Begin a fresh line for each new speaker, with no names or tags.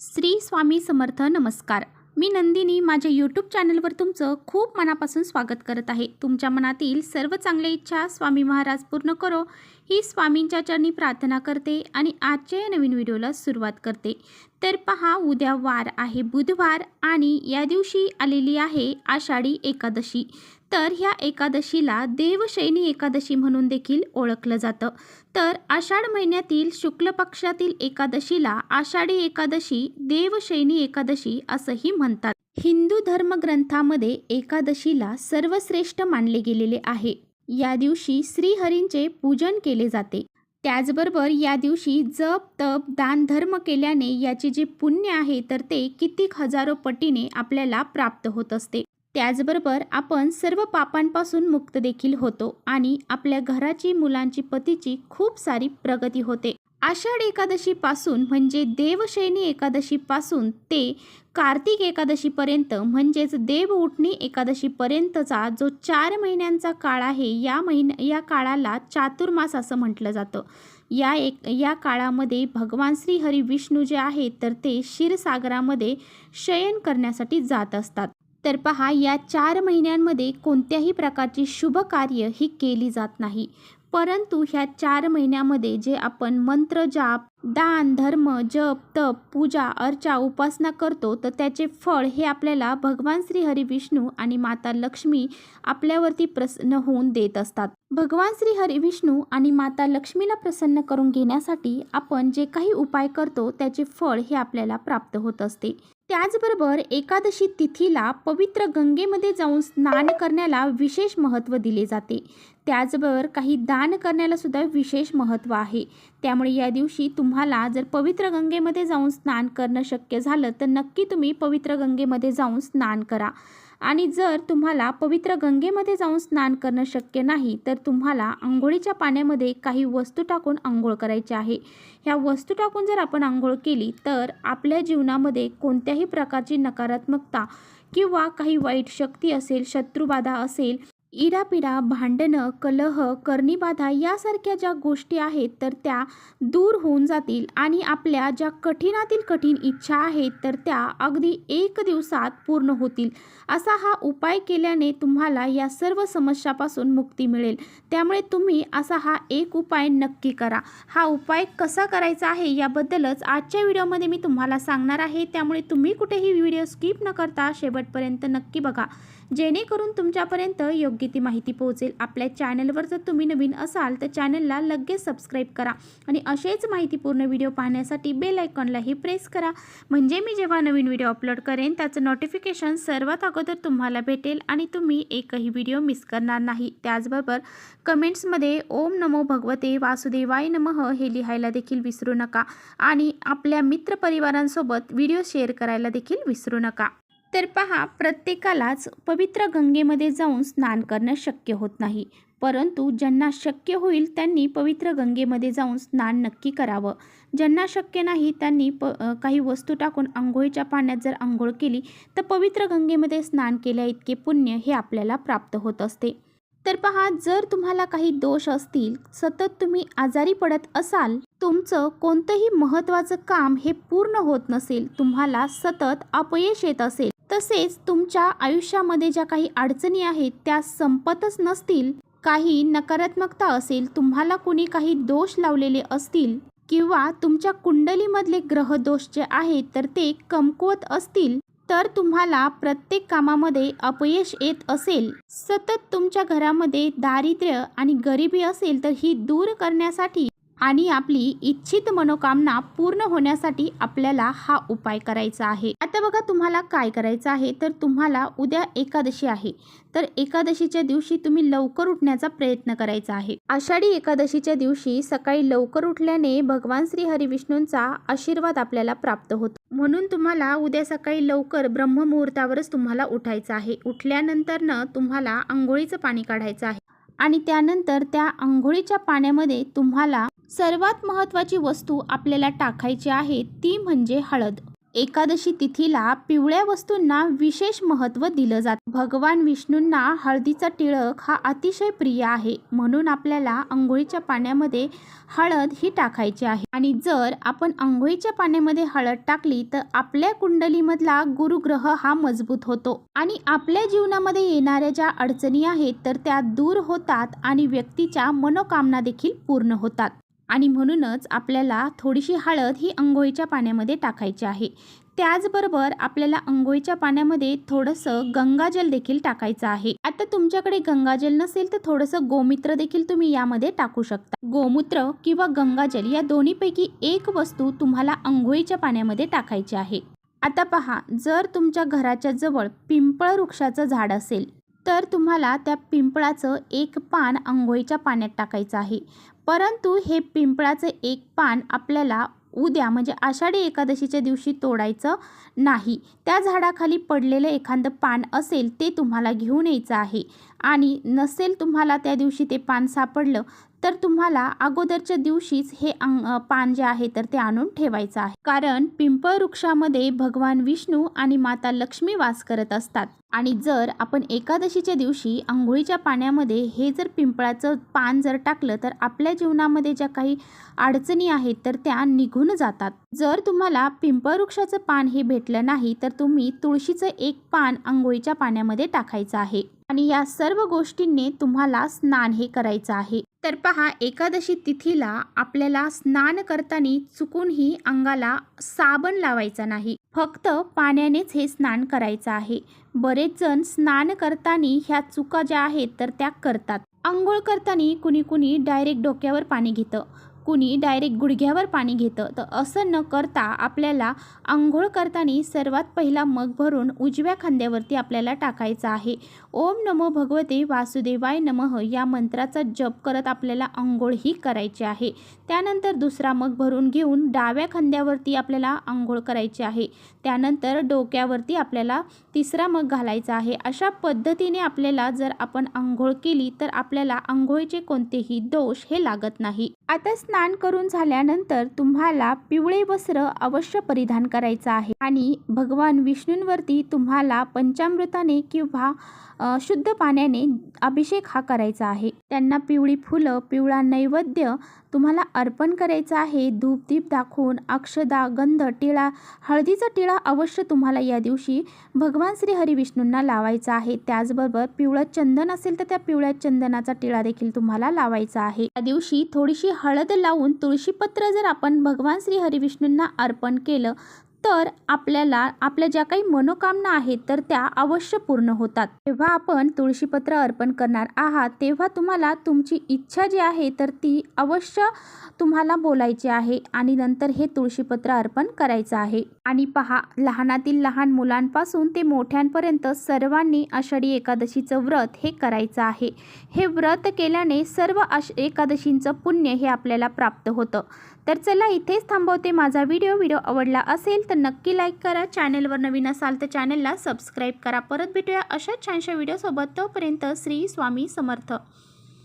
श्री स्वामी समर्थ. नमस्कार. मी नंदिनी माझ्या यूट्यूब चॅनलवर तुमचं खूप मनापासून स्वागत करत आहे. तुमच्या मनातील सर्व चांगल्या इच्छा स्वामी महाराज पूर्ण करो ही स्वामींच्या चरणी प्रार्थना करते आणि आजच्या या नवीन व्हिडिओला सुरुवात करते. तर पहा, उद्या वार आहे बुधवार आणि या दिवशी आलेली आहे आषाढी एकादशी. तर ह्या एकादशीला देवशयनी एकादशी म्हणून देखील ओळखलं जातं. तर आषाढ महिन्यातील शुक्ल पक्षातील एकादशीला आषाढी एकादशी, देवशयनी एकादशी असंही म्हणतात. हिंदू धर्मग्रंथामध्ये एकादशीला सर्वश्रेष्ठ मानले गेलेले आहे. या दिवशी श्रीहरींचे पूजन केले जाते. त्याचबरोबर या दिवशी जप तप दान धर्म केल्याने याचे जे पुण्य आहे तर ते कितीक हजारो पटीने आपल्याला प्राप्त होत असते. त्याचबरोबर आपण सर्व पापांपासून मुक्त देखील होतो आणि आपल्या घराची, मुलांची, पतीची खूप सारी प्रगती होते. आषाढ एकादशीपासून म्हणजे देवशयनी एकादशीपासून ते कार्तिक एकादशीपर्यंत म्हणजेच देव उठणी एकादशीपर्यंतचा जो 4 महिन्यांचा काळ आहे, या काळाला चातुर्मास असं म्हटलं जातं. या काळामध्ये भगवान श्री हरी विष्णू जे आहेत तर ते क्षीरसागरामध्ये शयन करण्यासाठी जात असतात. तर पहा, या 4 महिन्यांमध्ये कोणत्याही प्रकारची शुभ कार्य ही केली जात नाही. परंतु ह्या 4 महिन्यामध्ये जे आपण मंत्र जाप, दान धर्म, जप तप, पूजा अर्चा, उपासना करतो तर त्याचे फळ हे आपल्याला भगवान श्री हरी विष्णू आणि माता लक्ष्मी आपल्यावरती प्रसन्न होऊन देत असतात. भगवान श्री हरी विष्णू आणि माता लक्ष्मीला प्रसन्न करून घेण्यासाठी आपण जे काही उपाय करतो त्याचे फळ हे आपल्याला प्राप्त होत असते. त्याचबरोबर एकादशी तिथीला पवित्र गंगेमध्ये जाऊन स्नान करण्याला विशेष महत्त्व दिले जाते. त्याचबरोबर काही दान करण्याला सुद्धा विशेष महत्त्व आहे. त्यामुळे या दिवशी तुम्हाला जर पवित्र गंगेमध्ये जाऊन स्नान करणं शक्य झालं तर नक्की तुम्ही पवित्र गंगेमध्ये जाऊन स्नान करा. आणि जर तुम्हाला पवित्र गंगेमध्ये जाऊन स्नान करणं शक्य नाही तर तुम्हाला अंघोळीच्या पाण्यामध्ये काही वस्तू टाकून अंघोळ करायची आहे. ह्या वस्तू टाकून जर आपण अंघोळ केली तर आपल्या जीवनामध्ये कोणत्याही प्रकारची नकारात्मकता किंवा काही वाईट शक्ती असेल, शत्रुबाधा असेल, इडापिडा, भांडणं, कलह, करणीबाधा यासारख्या ज्या गोष्टी आहेत तर त्या दूर होऊन जातील आणि आपल्या ज्या कठीणातील कठीण इच्छा आहेत तर त्या अगदी 1 दिवसात पूर्ण होतील. असा हा उपाय केल्याने तुम्हाला या सर्व समस्यापासून मुक्ती मिळेल. त्यामुळे तुम्ही असा हा एक उपाय नक्की करा. हा उपाय कसा करायचा आहे याबद्दलच आजच्या व्हिडिओमध्ये मी तुम्हाला सांगणार आहे. त्यामुळे तुम्ही कुठेही व्हिडिओ स्किप न करता शेवटपर्यंत नक्की बघा, जेणेकरून तुमच्यापर्यंत योग्य ती माहिती पोहोचेल. आपल्या चॅनलवर जर तुम्ही नवीन असाल तर चॅनलला लगेच सबस्क्राईब करा आणि असेच माहितीपूर्ण व्हिडिओ पाहण्यासाठी बेल आयकॉनलाही प्रेस करा. म्हणजे मी जेव्हा नवीन व्हिडिओ अपलोड करेन त्याचं नोटिफिकेशन सर्वात अगोदर तुम्हाला भेटेल आणि तुम्ही एकही व्हिडिओ मिस करणार नाही. त्याचबरोबर कमेंट्समध्ये ओम नमो भगवते वासुदेवाय नमः हे लिहायला देखील विसरू नका आणि आपल्या मित्रपरिवारांसोबत व्हिडिओ शेअर करायला देखील विसरू नका. तर पहा, प्रत्येकालाच पवित्र गंगेमध्ये जाऊन स्नान करणं शक्य होत नाही. परंतु ज्यांना शक्य होईल त्यांनी पवित्र गंगेमध्ये जाऊन स्नान नक्की करावं. ज्यांना शक्य नाही त्यांनी काही वस्तू टाकून आंघोळीच्या पाण्यात जर आंघोळ केली तर पवित्र गंगेमध्ये स्नान केल्या इतके पुण्य हे आपल्याला प्राप्त होत असते. तर पहा, जर तुम्हाला काही दोष असतील, सतत तुम्ही आजारी पडत असाल, तुमचं कोणतंही महत्त्वाचं काम हे पूर्ण होत नसेल, तुम्हाला सतत अपयश येत असेल, तसेच तुमच्या आयुष्यामध्ये ज्या काही अडचणी आहेत त्या संपतच नसतील, काही नकारात्मकता असेल, तुम्हाला कोणी काही दोष लावलेले असतील किंवा तुमच्या कुंडलीमधले ग्रह दोष जे आहेत तर ते कमकुवत असतील, तर तुम्हाला प्रत्येक कामामध्ये अपयश येत असेल, सतत तुमच्या घरामध्ये दारिद्र्य आणि गरिबी असेल तर ही दूर करण्यासाठी आणि आपली इच्छित मनोकामना पूर्ण होण्यासाठी आपल्याला हा उपाय करायचा आहे. आता बघा, तुम्हाला काय करायचं आहे तर तुम्हाला उद्या एकादशी आहे तर एकादशीच्या दिवशी तुम्ही लवकर उठण्याचा प्रयत्न करायचा आहे. आषाढी एकादशीच्या दिवशी सकाळी लवकर उठल्याने भगवान श्री हरी विष्णूंचा आशीर्वाद आपल्याला प्राप्त होतो. म्हणून तुम्हाला उद्या सकाळी लवकर ब्रह्ममुहूर्तावरच तुम्हाला उठायचं आहे. उठल्यानंतर तुम्हाला आंघोळीचं पाणी काढायचं आहे आणि त्यानंतर त्या आंघोळीच्या पाण्यामध्ये तुम्हाला सर्वात महत्त्वाची वस्तू आपल्याला टाकायची आहे ती म्हणजे हळद. एकादशी तिथीला पिवळ्या वस्तूंना विशेष महत्त्व दिलं जातं. भगवान विष्णूंना हळदीचा टिळक हा अतिशय प्रिय आहे, म्हणून आपल्याला अंघोळीच्या पाण्यामध्ये हळद ही टाकायची आहे. आणि जर आपण अंघोळीच्या पाण्यामध्ये हळद टाकली तर आपल्या कुंडलीमधला गुरुग्रह हा मजबूत होतो आणि आपल्या जीवनामध्ये येणाऱ्या ज्या अडचणी आहेत तर त्या दूर होतात आणि व्यक्तीच्या मनोकामना देखील पूर्ण होतात. आणि म्हणूनच आपल्याला थोडीशी हळद ही अंघोळीच्या पाण्यामध्ये टाकायची आहे. त्याचबरोबर आपल्याला अंघोळीच्या पाण्यामध्ये थोडंसं गंगाजल देखील टाकायचं आहे. आता तुमच्याकडे गंगाजल नसेल तर थोडंसं गोमूत्र देखील तुम्ही यामध्ये टाकू शकता. गोमूत्र किंवा गंगाजल या दोन्हीपैकी एक वस्तू तुम्हाला अंघोळीच्या पाण्यामध्ये टाकायची आहे. आता पहा, जर तुमच्या घराच्या जवळ पिंपळ वृक्षाचं झाड असेल तर तुम्हाला त्या पिंपळाचं एक पान अंघोळीच्या पाण्यात टाकायचं आहे. परंतु हे पिंपळाचं एक पान आपल्याला उद्या म्हणजे आषाढी एकादशीच्या दिवशी तोडायचं नाही. त्या झाडाखाली पडलेलं एखादं पान असेल ते तुम्हाला घेऊन यायचं आहे. आणि नसेल तुम्हाला त्या दिवशी ते पान सापडलं तर तुम्हाला अगोदरच्या दिवशीच हे पान जे आहे तर ते आणून ठेवायचं आहे. कारण पिंपळ वृक्षामध्ये भगवान विष्णू आणि माता लक्ष्मी वास करत असतात. आणि जर आपण एकादशीच्या दिवशी अंघोळीच्या पाण्यामध्ये हे जर पिंपळाचं पान जर टाकलं तर आपल्या जीवनामध्ये ज्या काही अडचणी आहेत तर त्या निघून जातात. जर तुम्हाला पिंपळ वृक्षाचं पान हे भेटलं नाही तर तुम्ही तुळशीचं एक पान अंघोळीच्या पाण्यामध्ये टाकायचं आहे. आणि या सर्व गोष्टींनी तुम्हाला स्नान हे करायचं आहे. तर पहा, एकादशी तिथीला आपल्याला स्नान करताना चुकूनही अंगाला साबण लावायचा नाही, फक्त पाण्यानेच हे स्नान करायचं आहे. बरेच जण स्नान करताना ह्या चुका ज्या आहेत तर त्या करतात. अंघोळ करताना कुणी डायरेक्ट डोक्यावर पाणी घेतं, कुणी डायरेक्ट गुडघ्यावर पाणी घेतं. तर असं न करता आपल्याला अंघोळ करताना सर्वात पहिला मग भरून उजव्या खांद्यावरती आपल्याला टाकायचं आहे. ओम नमो भगवते वासुदेवाय नमः या मंत्राचा जप करत आपल्याला अंघोळ ही करायची आहे. त्यानंतर दुसरा मग भरून घेऊन डाव्या खांद्यावरती आपल्याला अंघोळ करायची आहे. त्यानंतर डोक्यावरती आपल्याला तिसरा मग घालायचा आहे. अशा पद्धतीने आपल्याला जर आपण अंघोळ केली तर आपल्याला अंघोळीचे कोणतेही दोष हे लागत नाही. आता स्नान करून झाल्यानंतर तुम्हाला पिवळे वस्त्र अवश्य परिधान करायचं आहे. आणि भगवान विष्णूंवरती तुम्हाला पंचामृताने किंवा शुद्ध पाण्याने अभिषेक हा करायचा आहे. त्यांना पिवळी फुलं, पिवळा नैवेद्य तुम्हाला अर्पण करायचं आहे. धूप दीप दाखवून अक्षदा, गंध, टिळा, हळदीचा टिळा अवश्य तुम्हाला या दिवशी भगवान श्री हरिविष्णूंना लावायचा आहे. त्याचबरोबर पिवळं चंदन असेल तर त्या पिवळ्या चंदनाचा टिळा देखील तुम्हाला लावायचा आहे. या दिवशी थोडीशी हळद लावून तुळशीपत्र जर आपण भगवान श्री हरिविष्णूंना अर्पण केलं तर आपल्याला आपल्या ज्या काही मनोकामना आहेत तर त्या अवश्य पूर्ण होतात. जेव्हा आपण तुळशीपत्र अर्पण करणार आहात तेव्हा तुम्हाला तुमची इच्छा जी आहे तर ती अवश्य तुम्हाला बोलायची आहे आणि नंतर हे तुळशीपत्र अर्पण करायचं आहे. आणि पहा, लहानातील लहान मुलांपासून ते मोठ्यांपर्यंत सर्वांनी आषाढी एकादशीचं व्रत हे करायचं आहे. हे व्रत केल्याने सर्व एकादशींचं पुण्य हे आपल्याला प्राप्त होतं. तर चला, इथेच थांबवते माझा व्हिडिओ आवडला असेल तर नक्की लाईक करा. चॅनलवर नवीन असाल तर चॅनलला सबस्क्राईब करा. परत भेटूया अशाच छानशा व्हिडिओसोबत. तोपर्यंत श्री स्वामी समर्थ.